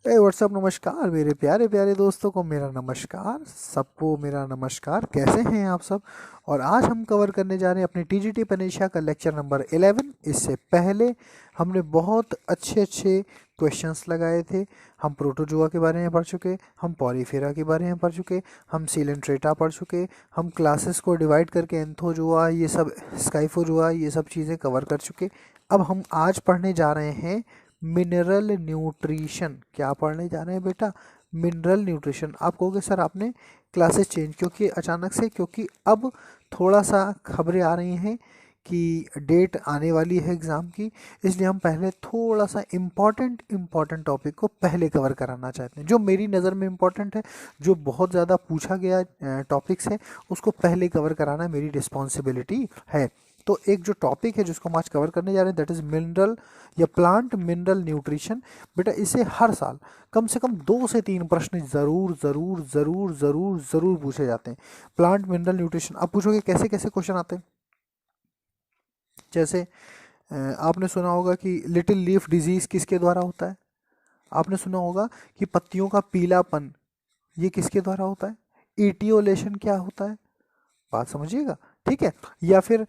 WhatsApp नमस्कार मेरे प्यारे प्यारे दोस्तों को मेरा नमस्कार, सबको मेरा नमस्कार। कैसे हैं आप सब? और आज हम कवर करने जा रहे हैं अपनी टीजीटी परीक्षा का लेक्चर नंबर 11। इससे पहले हमने बहुत अच्छे अच्छे क्वेश्चंस लगाए थे। हम प्रोटोजोआ के बारे में पढ़ चुके, हम पॉलीफेरा के बारे में पढ़ चुके, हम सीलेंट्रेटा पढ़ चुके, हम क्लासेस को डिवाइड करके एंथोजोआ, ये सब स्काइफोजोआ, ये सब चीज़ें कवर कर चुके। अब हम आज पढ़ने जा रहे हैं मिनरल न्यूट्रिशन। क्या पढ़ने जा रहे हैं बेटा? Mineral nutrition. आप कहोगे सर आपने क्लासेस चेंज क्यों की अचानक से? क्योंकि अब थोड़ा सा खबरें आ रही हैं कि डेट आने वाली है एग्ज़ाम की, इसलिए हम पहले थोड़ा सा इम्पॉर्टेंट टॉपिक को पहले कवर कराना चाहते हैं। जो मेरी नज़र में इम्पॉर्टेंट है, जो बहुत ज़्यादा पूछा गया टॉपिक्स है, उसको पहले कवर कराना मेरी रिस्पॉन्सिबिलिटी है। तो एक जो टॉपिक है जिसको हम आज कवर करने जा रहे हैं, दैट इज़ मिनरल या प्लांट मिनरल न्यूट्रिशन। बेटा इसे हर साल कम से कम 2 से 3 प्रश्न ज़रूर ज़रूर ज़रूर ज़रूर ज़रूर पूछे जाते हैं। Plant mineral nutrition. अब पूछोगे कैसे कैसे क्वेश्चन आते हैं? जैसे आपने सुना होगा कि लिटिल लीफ डिजीज किसके द्वारा होता है? आपने सुना होगा कि पत्तियों का पीलापन, ये किसके द्वारा होता है? इटियोलेशन क्या होता है? बात समझिएगा, ठीक है। या फिर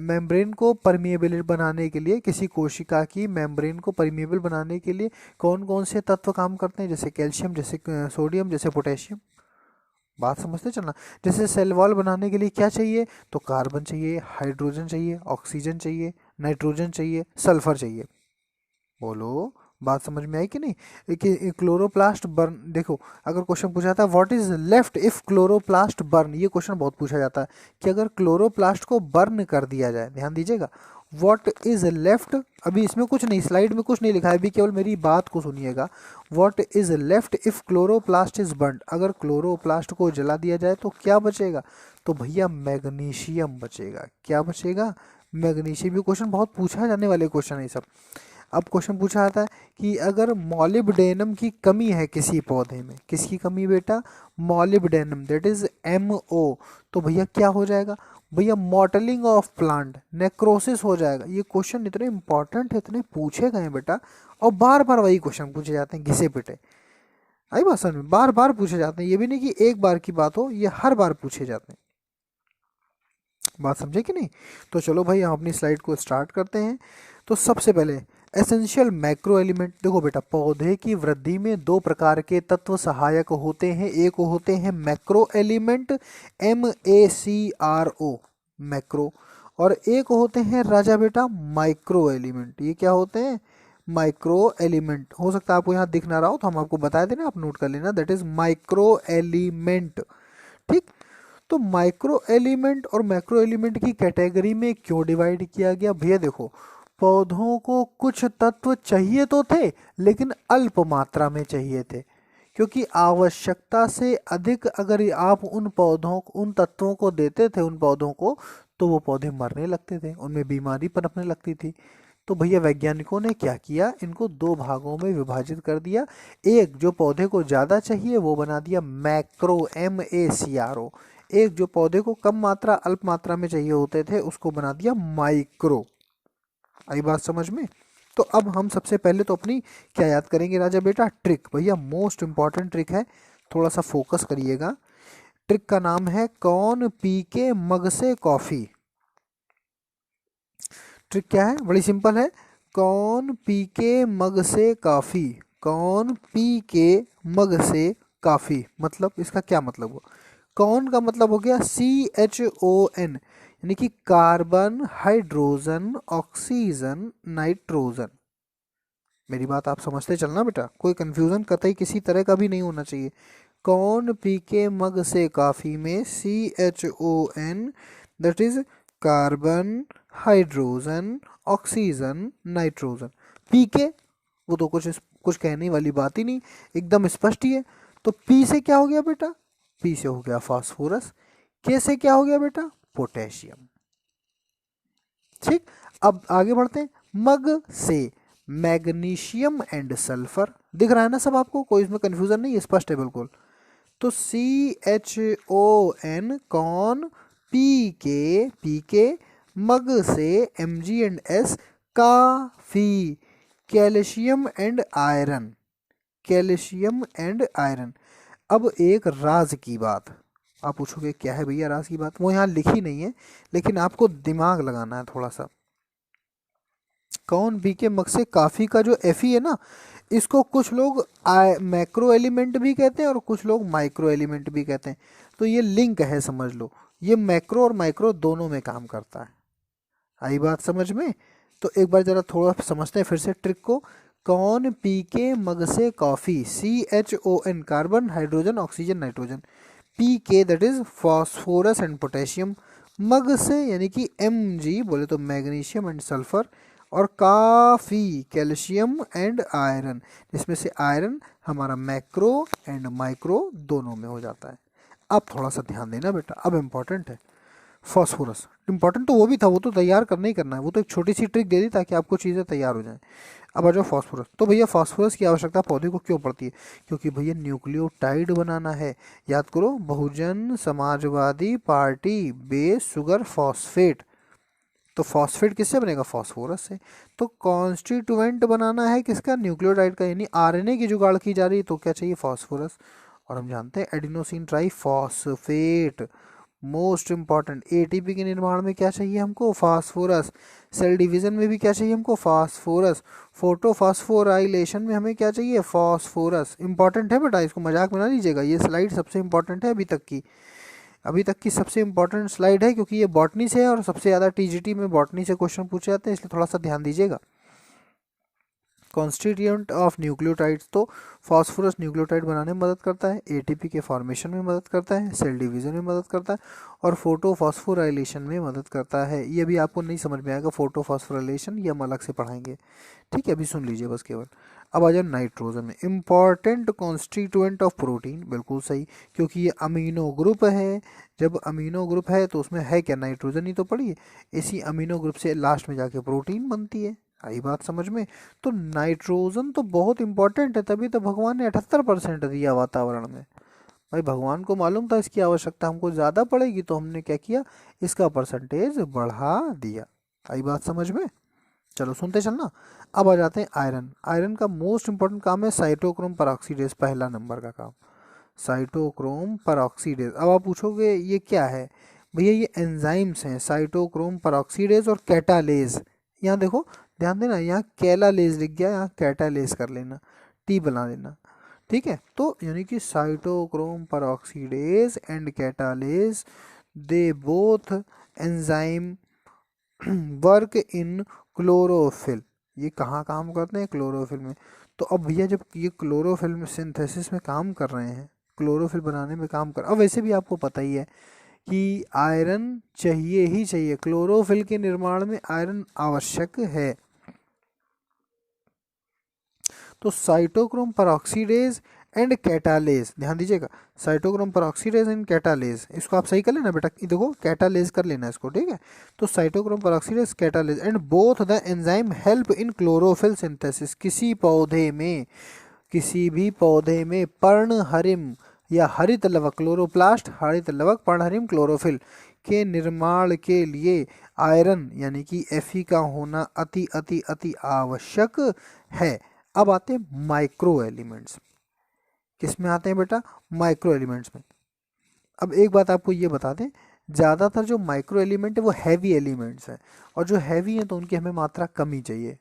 मेम्ब्रेन को परमिएबल बनाने के लिए, किसी कोशिका की मेम्ब्रेन को परमिएबल बनाने के लिए कौन कौन से तत्व काम करते हैं? जैसे कैल्शियम, जैसे सोडियम, जैसे पोटेशियम। बात समझते चलना। जैसे सेल वॉल बनाने के लिए क्या चाहिए? तो कार्बन चाहिए, हाइड्रोजन चाहिए, ऑक्सीजन चाहिए, नाइट्रोजन चाहिए, सल्फर चाहिए। बोलो, बात समझ में आई कि नहीं? कि क्लोरोप्लास्ट बर्न, देखो अगर क्वेश्चन पूछा था what is left if chloroplast burn, ये क्वेश्चन बहुत पूछा जाता है कि अगर क्लोरोप्लास्ट को बर्न कर दिया जाए, ध्यान दीजिएगा, व्हाट इज लेफ्ट। अभी इसमें कुछ नहीं, स्लाइड में कुछ नहीं लिखा है, अभी केवल मेरी बात को सुनिएगा। What is left if chloroplast is burn, अगर क्लोरोप्लास्ट को जला दिया जाए तो क्या बचेगा? तो भैया मैग्नीशियम बचेगा। क्या बचेगा? मैग्नीशियम। ये क्वेश्चन बहुत पूछा जाने वाले क्वेश्चन है ये सब। अब क्वेश्चन पूछा आता है कि अगर मॉलिब्डेनम की कमी है किसी पौधे में, किसकी कमी बेटा? Molybdenum, that is MO। तो भैया क्या हो जाएगा? भैया मॉटलिंग ऑफ प्लांट, नेक्रोसिस हो जाएगा। ये क्वेश्चन इतने इंपॉर्टेंट है, इतने पूछे गए हैं बेटा, और बार बार वही क्वेश्चन पूछे जाते हैं, घिसे पिटे। आई बात समझ में? बार बार पूछे जाते हैं, ये भी नहीं कि एक बार की बात हो, ये हर बार पूछे जाते हैं। बात समझे कि नहीं? तो चलो भाई हम अपनी स्लाइड को स्टार्ट करते हैं। तो सबसे पहले एसेंशियल मैक्रो एलिमेंट। देखो बेटा, पौधे की वृद्धि में 2 प्रकार के तत्व सहायक होते हैं। एक होते हैं मैक्रो एलिमेंट, MACRO, मैक्रो, और एक होते हैं राजा बेटा माइक्रो एलिमेंट। ये क्या होते हैं? Micro element. हो सकता है आपको यहाँ दिख ना रहा हो तो हम आपको बता देना, आप नोट कर लेना, दैट इज माइक्रो एलिमेंट। ठीक। तो माइक्रो एलिमेंट और मैक्रो एलिमेंट की कैटेगरी में क्यों डिवाइड किया गया? भैया देखो, पौधों को कुछ तत्व चाहिए तो थे, लेकिन अल्प मात्रा में चाहिए थे, क्योंकि आवश्यकता से अधिक अगर आप उन पौधों उन तत्वों को देते थे उन पौधों को, तो वो पौधे मरने लगते थे, उनमें बीमारी पनपने लगती थी। तो भैया वैज्ञानिकों ने क्या किया, इनको 2 भागों में विभाजित कर दिया। एक जो पौधे को ज़्यादा चाहिए वो बना दिया मैक्रो, MACRO। एक जो पौधे को कम मात्रा, अल्प मात्रा में चाहिए होते थे, उसको बना दिया माइक्रो। आई बात समझ में? तो अब हम सबसे पहले तो अपनी क्या याद करेंगे राजा बेटा? ट्रिक। भैया मोस्ट इंपॉर्टेंट ट्रिक है, थोड़ा सा फोकस करिएगा। ट्रिक का नाम है कौन पी के मग से कॉफी। ट्रिक क्या है? बड़ी सिंपल है। कौन पी के मग से काफी, कौन पी के मग से काफी, मतलब इसका क्या मतलब हुआ? कौन का मतलब हो गया CHON, यानी कि कार्बन, हाइड्रोजन, ऑक्सीजन, नाइट्रोजन। मेरी बात आप समझते चलना बेटा, कोई कंफ्यूजन कतई किसी तरह का भी नहीं होना चाहिए। कौन पी के मग से काफी में CHON, that is carbon, hydrogen, oxygen, nitrogen. P के, वो तो कुछ कहने वाली बात ही नहीं, एकदम स्पष्ट ही है। तो पी से क्या हो गया बेटा? पी से हो गया फास्फोरस। के से क्या हो गया बेटा? पोटेशियम। ठीक। अब आगे बढ़ते हैं। मग से मैग्नीशियम एंड सल्फर। दिख रहा है ना सब आपको? कोई इसमें कंफ्यूजन नहीं, स्पष्ट है बिल्कुल। तो CHON कौन पी के मग से Mg एंड S, काफी, calcium and iron. Calcium and iron. अब एक राज की बात, आप पूछोगे क्या है भैया राज की बात, वो यहाँ लिखी नहीं है लेकिन आपको दिमाग लगाना है थोड़ा सा। कौन बी के मग से काफ़ी का जो एफी है ना, इसको कुछ लोग मैक्रो एलिमेंट भी कहते हैं और कुछ लोग माइक्रो एलिमेंट भी कहते हैं। तो ये लिंक है, समझ लो, ये मैक्रो और माइक्रो दोनों में काम करता है। आई बात समझ में? तो एक बार जरा थोड़ा समझते हैं फिर से ट्रिक को। कौन पी के मग से coffee, CHON carbon hydrogen oxygen nitrogen, P K that is phosphorus and potassium, mug से यानी कि Mg बोले तो मैग्नीशियम एंड सल्फर, और काफ़ी कैल्शियम एंड आयरन, जिसमें से आयरन हमारा मैक्रो एंड माइक्रो दोनों में हो जाता है। अब थोड़ा सा ध्यान देना बेटा, अब इम्पॉर्टेंट है फॉस्फोरस। इम्पॉर्टेंट तो वो भी था, वो तो तैयार करना ही करना है, वो तो एक छोटी सी ट्रिक दे दी ताकि आपको चीज़ें तैयार हो जाएं। अब आ जाओ फॉस्फोरस। तो भैया फॉस्फोरस की आवश्यकता पौधे को क्यों पड़ती है? क्योंकि भैया न्यूक्लियोटाइड बनाना है। याद करो, Bahujan Samajwadi party base sugar phosphate. तो फॉस्फेट किससे बनेगा? फॉस्फोरस से। तो कॉन्स्टिट्यूएंट बनाना है किसका? न्यूक्लियोटाइड का, यानी आरएनए की जुगाड़ की जा रही है, तो क्या चाहिए? फॉस्फोरस। और हम जानते हैं adenosine triphosphate most important. ATP के निर्माण में क्या चाहिए हमको? फास्फोरस। सेल डिवीजन में भी क्या चाहिए हमको? फास्फोरस। फोटोफॉस्फोराइलेशन में हमें क्या चाहिए? फास्फोरस। इंपॉर्टेंट है बेटा, इसको मजाक में ना लीजिएगा, ये स्लाइड सबसे इंपॉर्टेंट है अभी तक की सबसे इंपॉर्टेंट स्लाइड है, क्योंकि ये बॉटनी से है और सबसे ज़्यादा टीजीटी में बॉटनी से क्वेश्चन पूछे जाते हैं, इसलिए थोड़ा सा ध्यान दीजिएगा। कॉन्स्टिट्यूएंट ऑफ न्यूक्लियोटाइड्स, तो फॉस्फोरस न्यूक्लियोटाइड बनाने में मदद करता है, एटीपी के फॉर्मेशन में मदद करता है, सेल डिवीजन में मदद करता है, और फोटोफॉस्फोराइलेशन में मदद करता है। ये भी आपको नहीं समझ में आएगा फोटोफॉस्फोराइलेशन, ये हम अलग से पढ़ाएंगे, ठीक है? अभी सुन लीजिए बस केवल। अब आ जाए नाइट्रोजन में। इंपॉर्टेंट कॉन्स्टिट्यूएंट ऑफ प्रोटीन, बिल्कुल सही, क्योंकि ये अमीनो ग्रुप है। जब अमीनो ग्रुप है तो उसमें है क्या? नाइट्रोजन ही तो पढ़िए। इसी अमीनो ग्रुप से लास्ट में जाके प्रोटीन बनती है। आई बात समझ में? तो नाइट्रोजन तो बहुत इंपॉर्टेंट है, तभी तो भगवान ने 78% दिया वातावरण में। भाई भगवान को मालूम था इसकी आवश्यकता हमको ज़्यादा पड़ेगी, तो हमने क्या किया? इसका परसेंटेज बढ़ा दिया। आई बात समझ में? चलो सुनते चलना। अब आ जाते हैं आयरन। आयरन का मोस्ट इंपॉर्टेंट काम है साइटोक्रोम परऑक्सीडेज, पहला नंबर का काम साइटोक्रोम परऑक्सीडेज। अब आप पूछोगे ये क्या है? भैया ये एंजाइम्स हैं, साइटोक्रोम परऑक्सीडेज और कैटालेज। यहाँ देखो, ध्यान देना, यहाँ कैलालेज लिख गया, यहाँ कैटालेज कर लेना, टी बना लेना, ठीक है? तो यानी कि cytochrome peroxidase and catalase, they both enzyme work in chlorophyll. ये कहाँ काम करते हैं? क्लोरोफिल में। तो अब भैया जब ये क्लोरोफिल में सिंथेसिस में काम कर रहे हैं, क्लोरोफिल बनाने में काम कर, अब वैसे भी आपको पता ही है कि आयरन चाहिए ही चाहिए, क्लोरोफिल के निर्माण में आयरन आवश्यक है। तो साइटोक्रोम परऑक्सीडेज एंड कैटालेज, ध्यान दीजिएगा, साइटोक्रोम परऑक्सीडेज एंड कैटालेज, इसको आप सही कर लेना बेटा, देखो कैटालेज कर लेना इसको, ठीक है? तो cytochrome peroxidase catalase and both the enzyme help in chlorophyll synthesis. किसी भी पौधे में पर्णहरिम या हरित लवक, क्लोरोप्लास्ट हरित लवक, पर्णहरिम क्लोरोफिल के निर्माण के लिए आयरन यानी कि Fe का होना अति अति अति आवश्यक है। अब आते हैं माइक्रो एलिमेंट्स। किस में आते हैं बेटा? माइक्रो एलिमेंट्स में। अब एक बात आपको ये बता दें, ज़्यादातर जो माइक्रो एलिमेंट है वो हैवी एलिमेंट्स हैं, और जो हैवी हैं तो उनकी हमें मात्रा कम ही चाहिए।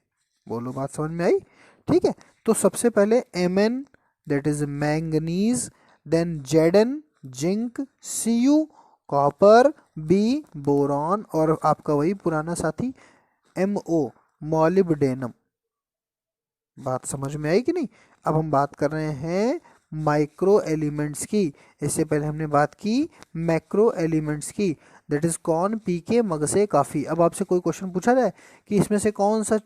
बोलो बात समझ में आई? ठीक है, तो सबसे पहले Mn that is manganese, then Zn zinc, Cu copper, B boron, और आपका वही पुराना साथी Mo मॉलिब्डेनम। बात समझ में आई कि नहीं? अब हम बात कर रहे हैं माइक्रो एलिमेंट्स की। इससे पहले हमने बात की मैक्रो एलिमेंट्स की, दैट इज कौन पी के मग से काफ़ी। अब आपसे कोई क्वेश्चन पूछा जाए कि इसमें से कौन सा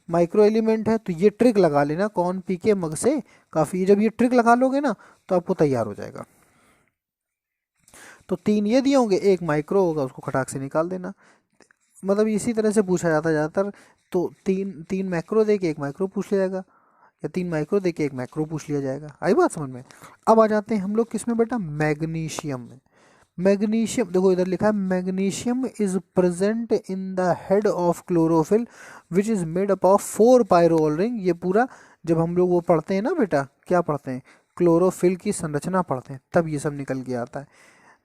माइक्रो एलिमेंट है, तो ये ट्रिक लगा लेना, कौन पी के मग से काफ़ी। जब ये ट्रिक लगा लोगे ना तो आपको तैयार हो जाएगा। तो 3 ये दिए होंगे, एक माइक्रो होगा, उसको खटाक से निकाल देना। मतलब इसी तरह से पूछा जाता है ज़्यादातर। तो तीन मैक्रो दे के एक माइक्रो पूछ लिया जाएगा, या 3 माइक्रो दे के एक मैक्रो पूछ लिया जाएगा। आई बात समझ में? अब आ जाते हैं हम लोग किस में बेटा? मैग्नीशियम में। मैग्नीशियम देखो इधर लिखा है, magnesium is present in the head of chlorophyll which is made up of 4 pyrrole ring. ये पूरा जब हम लोग वो पढ़ते हैं ना बेटा, क्या पढ़ते हैं, क्लोरोफिल की संरचना पढ़ते हैं, तब ये सब निकल के आता है।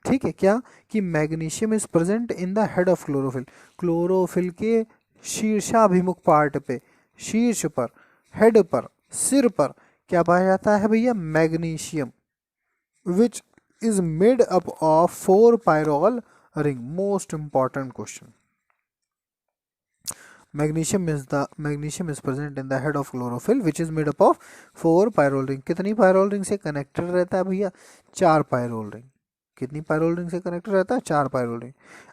ठीक है, क्या कि magnesium is present in the head of chlorophyll, chlorophyll के शीर्षाभिमुख पार्ट पे, शीर्ष पर, हेड पर, सिर पर क्या पाया जाता है भैया, magnesium, which is made up of 4 pyrrole ring. Most important question. magnesium is present in the head of chlorophyll which is made up of 4 pyrrole ring। कितनी पायरोल रिंग से कनेक्टेड रहता है भैया, 4 पायरोल रिंग। कितनी pyrrole ring से connected रहता है, 4 pyrrole ring.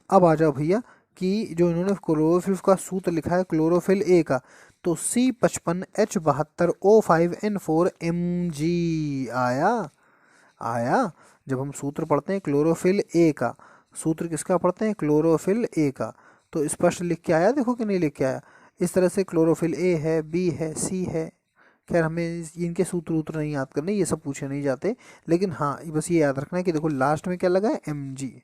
अब आ जाओ भैया कि जो इन्होंने क्लोरोफिल का सूत्र लिखा है क्लोरोफिल ए का, तो C55H72O5N4Mg आया। आया, जब हम सूत्र पढ़ते हैं क्लोरोफिल ए का, सूत्र किसका पढ़ते हैं, क्लोरोफिल ए का, तो स्पष्ट लिख के आया, देखो कि नहीं लिख के आया। इस तरह से क्लोरोफिल ए है, बी है, सी है। खैर हमें इनके सूत्र वूत्र नहीं याद करने, ये सब पूछे नहीं जाते, लेकिन हाँ बस ये याद रखना है कि देखो लास्ट में क्या लगा है, एम जी,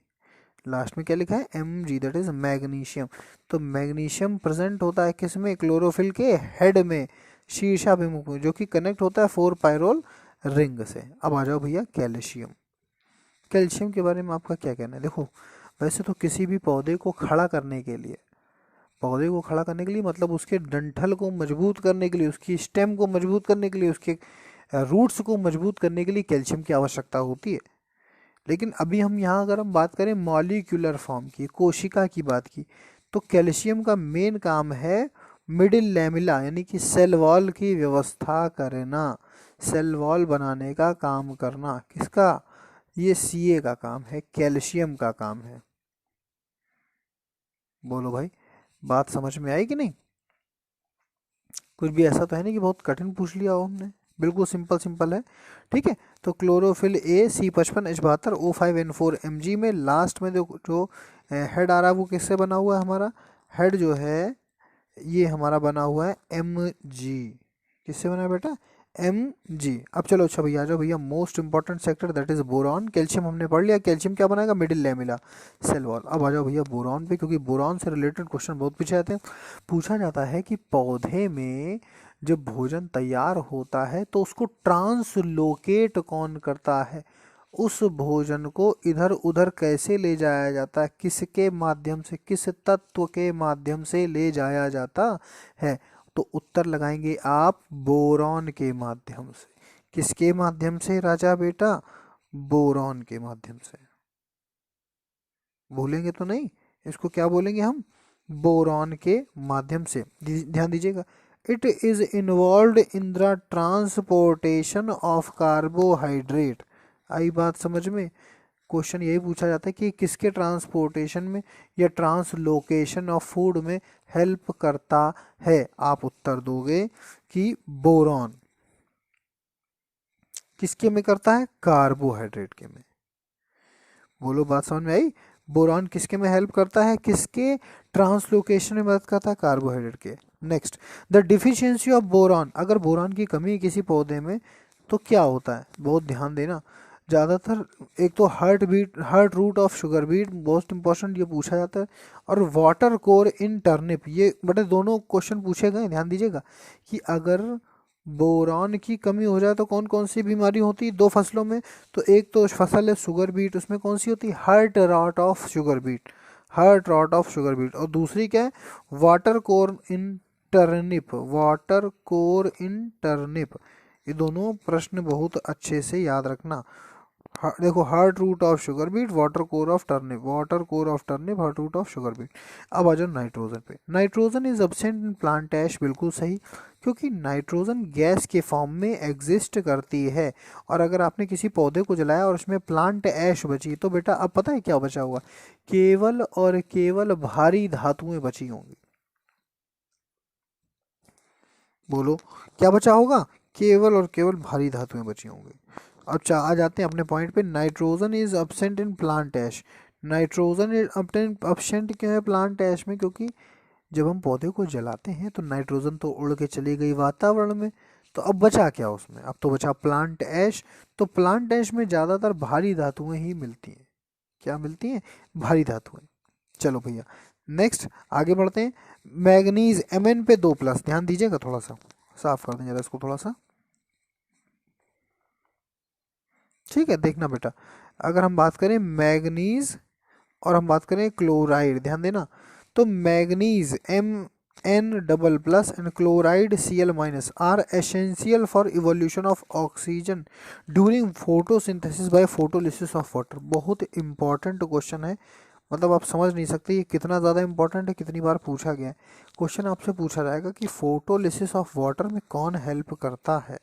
लास्ट में क्या लिखा है, M G, that is magnesium. तो मैग्नीशियम प्रेजेंट होता है किसमें, क्लोरोफिल के हेड में, शीर्षाभिमुख में, जो कि कनेक्ट होता है 4 पायरोल रिंग से। अब आ जाओ भैया कैल्शियम। कैल्शियम के बारे में आपका क्या कहना है। देखो वैसे तो किसी भी पौधे को खड़ा करने के लिए, पौधे को खड़ा करने के लिए मतलब उसके डंठल को मजबूत करने के लिए, उसकी स्टेम को मजबूत करने के लिए, उसके रूट्स को मजबूत करने के लिए कैल्शियम की आवश्यकता होती है। लेकिन अभी हम यहाँ अगर हम बात करें मॉलिक्यूलर फॉर्म की, कोशिका की बात की, तो कैल्शियम का मेन काम है मिडिल लैमिला यानी कि सेल वॉल की व्यवस्था करना, सेल वॉल बनाने का काम करना। किसका, ये सीए का काम है, कैल्शियम का काम है। बोलो भाई, बात समझ में आई कि नहीं। कुछ भी ऐसा तो है नहीं कि बहुत कठिन पूछ लिया हो हमने, बिल्कुल सिंपल सिंपल है। ठीक है, तो क्लोरोफिल ए C55H72O5N4Mg में लास्ट में जो हेड आ रहा है वो किससे बना हुआ है, हमारा हेड जो है ये हमारा बना हुआ है Mg। किससे बना है बेटा, Mg। अब चलो अच्छा भैया आ जाओ भैया, most important sector that is boron. Calcium हमने पढ़ लिया, कैल्शियम क्या बनाएगा, मिडिल लैमिला सेल वॉल। अब आ जाओ भैया बोरॉन पे, क्योंकि बोरॉन से रिलेटेड क्वेश्चन बहुत पूछे जाते हैं। पूछा जाता है कि पौधे में जब भोजन तैयार होता है तो उसको ट्रांसलोकेट कौन करता है, उस भोजन को इधर उधर कैसे ले जाया जाता है, किसके माध्यम से, किस तत्व के माध्यम से ले जाया जाता है। तो उत्तर लगाएंगे आप बोरॉन के माध्यम से। किसके माध्यम से राजा बेटा, बोरॉन के माध्यम से। भूलेंगे तो नहीं, इसको क्या बोलेंगे हम, बोरॉन के माध्यम से। ध्यान दीजिएगा, it is involve in the transportation of carbohydrate. आई बात समझ में। क्वेश्चन यही पूछा जाता है कि किसके ट्रांसपोर्टेशन में या ट्रांसलोकेशन ऑफ फूड में हेल्प करता है। आप उत्तर दोगे कि बोरॉन। किसके में करता है, कार्बोहाइड्रेट के में। बोलो बात समझ में आई। बोरॉन किसके में हेल्प करता है, किसके ट्रांसलोकेशन में मदद करता है, कार्बोहाइड्रेट के। Next, the deficiency of boron. अगर बोरॉन की कमी है किसी पौधे में तो क्या होता है, बहुत ध्यान देना। ज़्यादातर एक तो heart root of sugar beet, most important ये पूछा जाता है, और वाटर कोर इन टर्निप, ये बड़े दोनों क्वेश्चन पूछे गए। ध्यान दीजिएगा कि अगर बोरॉन की कमी हो जाए तो कौन कौन सी बीमारी होती है दो फसलों में। तो एक तो फसल है शुगर बीट, उसमें कौन सी होती है, heart rot of sugar beet, heart rot of sugar beet. और दूसरी क्या है, water core in turnip, water core in turnip. ये दोनों प्रश्न बहुत अच्छे से याद रखना। देखो, heart root of sugar beet, water core of turnip, water core of turnip, heart root of sugar beet. अब आ जाओ नाइट्रोजन पे। Nitrogen is absent in plant ash, बिल्कुल सही, क्योंकि नाइट्रोजन गैस के फॉर्म में एग्जिस्ट करती है। और अगर आपने किसी पौधे को जलाया और उसमें प्लांट ऐश बची तो बेटा अब पता है क्या बचा हुआ, केवल और केवल भारी धातुएं बची होंगी। बोलो क्या बचा होगा, केवल और केवल भारी धातुएं बची होंगी। अब आ जाते हैं अपने पॉइंट पे। Nitrogen is absent in plant ash. Nitrogen is absent क्यों है प्लांट ऐश में, क्योंकि जब हम पौधे को जलाते हैं तो नाइट्रोजन तो उड़ के चली गई वातावरण में, तो अब बचा क्या उसमें, अब तो बचा प्लांट ऐश। तो प्लांट ऐश में ज़्यादातर भारी धातुएं ही मिलती हैं। क्या मिलती हैं, भारी धातुएं। चलो भैया नेक्स्ट आगे बढ़ते हैं। मैग्नीज Mn पे 2+, ध्यान दीजिएगा थोड़ा सा, साफ कर दें जरा इसको थोड़ा सा। ठीक है, देखना बेटा, अगर हम बात करें मैग्नीज और हम बात करें क्लोराइड, ध्यान देना, तो manganese Mn++ and chloride Cl- are essential for evolution of oxygen during photosynthesis by photolysis of water. बहुत इंपॉर्टेंट क्वेश्चन है, मतलब आप समझ नहीं सकते ये कितना ज़्यादा इंपॉर्टेंट है, कितनी बार पूछा गया है। क्वेश्चन आपसे पूछा जाएगा कि फोटोलिसिस ऑफ वाटर में कौन हेल्प करता है।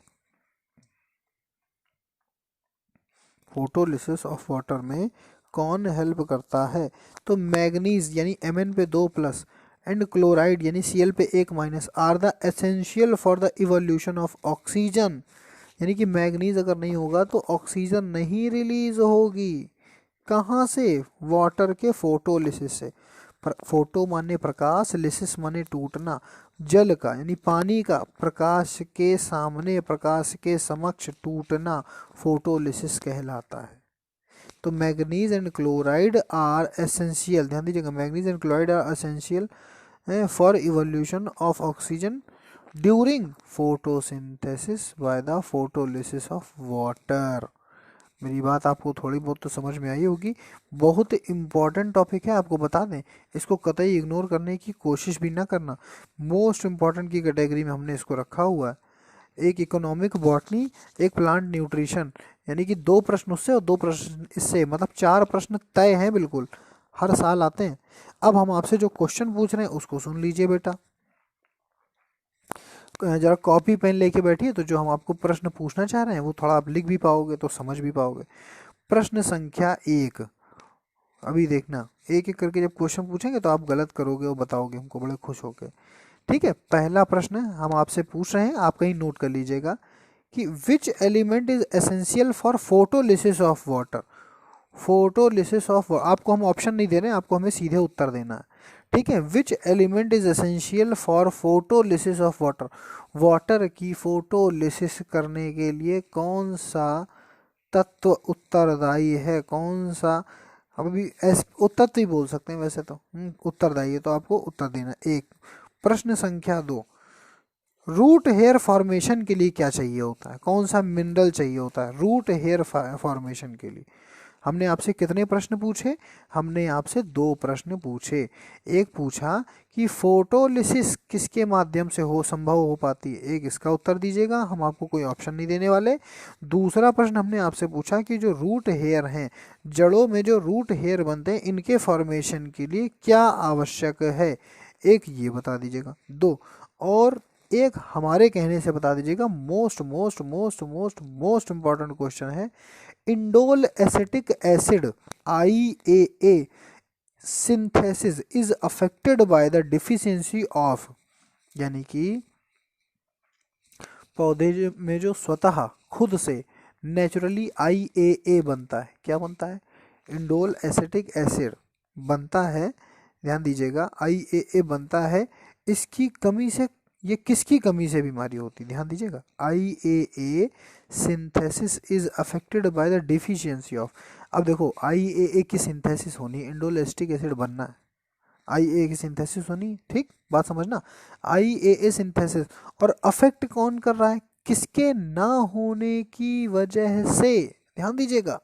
फोटोलिसिस ऑफ वाटर में कौन हेल्प करता है, तो मैग्नीज यानी Mn पे 2+ एंड क्लोराइड यानी Cl पे 1- are the essential for the evolution of oxygen. यानी कि मैग्नीज अगर नहीं होगा तो ऑक्सीजन नहीं रिलीज होगी। कहाँ से? वाटर के फोटोलिसिस से। फोटो माने प्रकाश, लिसिस माने टूटना। जल का यानी पानी का प्रकाश के सामने, प्रकाश के समक्ष टूटना फोटोलिसिस कहलाता है। तो manganese and chloride are essential, ध्यान दीजिएगा, manganese and chloride are essential for evolution of oxygen during photosynthesis by the photolysis of water. मेरी बात आपको थोड़ी बहुत तो समझ में आई होगी। बहुत इंपॉर्टेंट टॉपिक है, आपको बता दें, इसको कतई इग्नोर करने की कोशिश भी ना करना। मोस्ट इंपॉर्टेंट की कैटेगरी में हमने इसको रखा हुआ है। एक इकोनॉमिक बॉटनी, एक प्लांट न्यूट्रिशन, यानी कि 2 प्रश्न उससे और 2 प्रश्न इससे, मतलब 4 प्रश्न तय हैं, बिल्कुल हर साल आते हैं। अब हम आपसे जो क्वेश्चन पूछ रहे हैं उसको सुन लीजिए बेटा, जरा कॉपी पेन लेके बैठिए, तो जो हम आपको प्रश्न पूछना चाह रहे हैं वो थोड़ा आप लिख भी पाओगे तो समझ भी पाओगे। प्रश्न संख्या 1, अभी देखना, एक एक करके जब क्वेश्चन पूछेंगे तो आप गलत करोगे और बताओगे हमको बड़े खुश होके। ठीक है, पहला प्रश्न हम आपसे पूछ रहे हैं, आप कहीं नोट कर लीजिएगा कि which element is essential for photolysis of water. Photolysis of, आपको हम ऑप्शन नहीं दे रहे हैं, आपको हमें सीधे उत्तर देना है। ठीक है, which element is essential for photolysis of water. Water की फोटोलिसिस करने के लिए कौन सा तत्व उत्तरदायी है, कौन सा, अब अभी तत्व ही बोल सकते हैं वैसे तो, उत्तरदायी है, तो आपको उत्तर देना। एक, प्रश्न संख्या 2, रूट हेयर फॉर्मेशन के लिए क्या चाहिए होता है, कौन सा मिनरल चाहिए होता है रूट हेयर फॉर्मेशन के लिए। हमने आपसे कितने प्रश्न पूछे? हमने आपसे 2 प्रश्न पूछे। एक पूछा कि फोटोलिसिस किसके माध्यम से संभव हो पाती है, एक इसका उत्तर दीजिएगा, हम आपको कोई ऑप्शन नहीं देने वाले। दूसरा प्रश्न हमने आपसे पूछा कि जो रूट हेयर हैं, जड़ों में जो रूट हेयर बनते हैं, इनके फॉर्मेशन के लिए क्या आवश्यक है, एक ये बता दीजिएगा। 2, और एक हमारे कहने से बता दीजिएगा। Most most most most most important question है, indole acetic acid IAA synthesis is affected by the deficiency of, यानी कि पौधे में जो स्वतः खुद से नेचुरली IAA बनता है, क्या बनता है, इंडोल एसिटिक एसिड बनता है, ध्यान दीजिएगा, IAA बनता है, इसकी कमी से, ये किसकी कमी से बीमारी होती है, ध्यान दीजिएगा, IAA synthesis is affected by the deficiency of. अब देखो, IAA की सिंथेसिस होनी है, इंडोल एसिटिक एसिड बनना है, IAA की सिंथेसिस होनी है, ठीक बात समझना। IAA सिंथेसिस, और अफेक्ट कौन कर रहा है, किसके ना होने की वजह से, ध्यान दीजिएगा,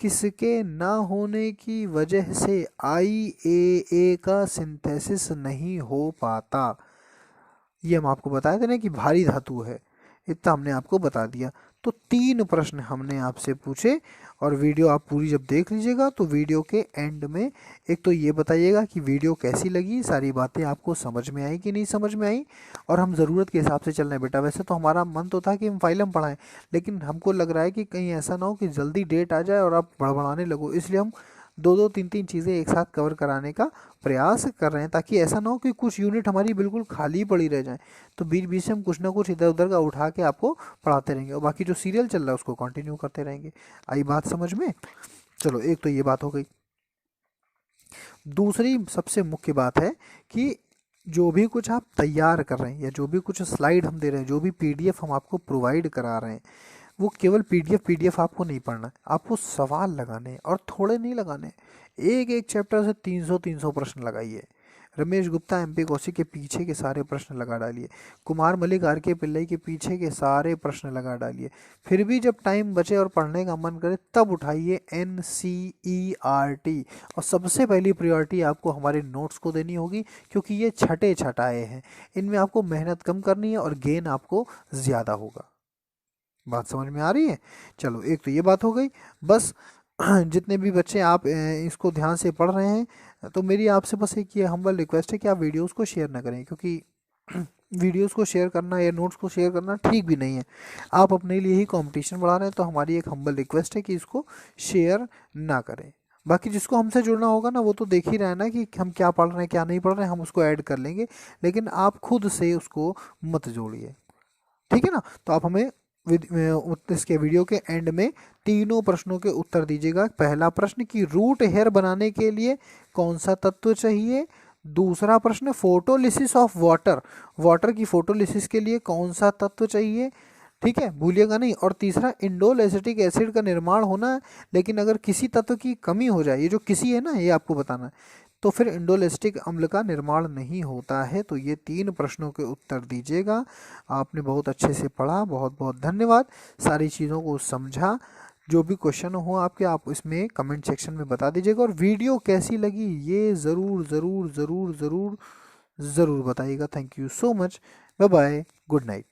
किसके ना होने की वजह से IAA का सिंथेसिस नहीं हो पाता। ये हम आपको बताए थे ना कि भारी धातु है, इतना हमने आपको बता दिया। तो 3 प्रश्न हमने आपसे पूछे, और वीडियो आप पूरी जब देख लीजिएगा तो वीडियो के एंड में एक तो ये बताइएगा कि वीडियो कैसी लगी, सारी बातें आपको समझ में आई कि नहीं समझ में आई, और हम ज़रूरत के हिसाब से चल रहे हैं बेटा। वैसे तो हमारा मन तो था कि हम फाइलम पढ़ाएं, लेकिन हमको लग रहा है कि कहीं ऐसा ना हो कि जल्दी डेट आ जाए और आप बड़बड़ाने लगो, इसलिए हम 2-2 3-3 चीज़ें एक साथ कवर कराने का प्रयास कर रहे हैं, ताकि ऐसा ना हो कि कुछ यूनिट हमारी बिल्कुल खाली पड़ी रह जाए, तो बीच बीच से हम कुछ ना कुछ इधर उधर का उठा के आपको पढ़ाते रहेंगे, और बाकी जो सीरियल चल रहा है उसको कंटिन्यू करते रहेंगे। आई बात समझ में? चलो, एक तो ये बात हो गई। दूसरी सबसे मुख्य बात है कि जो भी कुछ आप तैयार कर रहे हैं, या जो भी कुछ स्लाइड हम दे रहे हैं, जो भी PDF हम आपको प्रोवाइड करा रहे हैं, वो केवल PDF आपको नहीं पढ़ना है, आपको सवाल लगाने हैं, और थोड़े नहीं लगाने, एक एक चैप्टर से 300 300 प्रश्न लगाइए। रमेश गुप्ता एमपी कौशिक के पीछे के सारे प्रश्न लगा डालिए। कुमार मलिक आर के पिल्लई के पीछे के सारे प्रश्न लगा डालिए। फिर भी जब टाइम बचे और पढ़ने का मन करे तब उठाइए NCERT, और सबसे पहली प्रायोरिटी आपको हमारे नोट्स को देनी होगी, क्योंकि ये छठे छठाए हैं, इनमें आपको मेहनत कम करनी है और गेन आपको ज़्यादा होगा। बात समझ में आ रही है? चलो, एक तो ये बात हो गई। बस जितने भी बच्चे आप इसको ध्यान से पढ़ रहे हैं, तो मेरी आपसे बस एक ये हम्बल रिक्वेस्ट है कि आप वीडियोस को शेयर ना करें, क्योंकि वीडियोस को शेयर करना या नोट्स को शेयर करना ठीक भी नहीं है। आप अपने लिए ही कंपटीशन बढ़ा रहे हैं, तो हमारी एक हम्बल रिक्वेस्ट है कि इसको शेयर ना करें। बाकी जिसको हमसे जुड़ना होगा ना, वो तो देख ही रहे हैं ना कि हम क्या पढ़ रहे हैं क्या नहीं पढ़ रहे हैं, हम उसको ऐड कर लेंगे, लेकिन आप खुद से उसको मत जोड़िए, ठीक है ना? तो आप हमें इसके वीडियो के एंड में तीनों प्रश्नों के उत्तर दीजिएगा। पहला प्रश्न कि रूट हेयर बनाने के लिए कौन सा तत्व चाहिए। दूसरा प्रश्न फोटोलिसिस ऑफ वाटर, वाटर की फोटोलिसिस के लिए कौन सा तत्व चाहिए, ठीक है, भूलिएगा नहीं। और तीसरा इंडोल एसिटिक एसिड का निर्माण होना है, लेकिन अगर किसी तत्व की कमी हो जाए, ये जो किसी है ना, ये आपको बताना है, तो फिर इंडोल एसिटिक अम्ल का निर्माण नहीं होता है। तो ये 3 प्रश्नों के उत्तर दीजिएगा। आपने बहुत अच्छे से पढ़ा, बहुत बहुत धन्यवाद। सारी चीज़ों को समझा। जो भी क्वेश्चन हो आपके, आप इसमें कमेंट सेक्शन में बता दीजिएगा। और वीडियो कैसी लगी ये ज़रूर ज़रूर ज़रूर ज़रूर ज़रूर बताइएगा। Thank you so much. Bye bye, good night.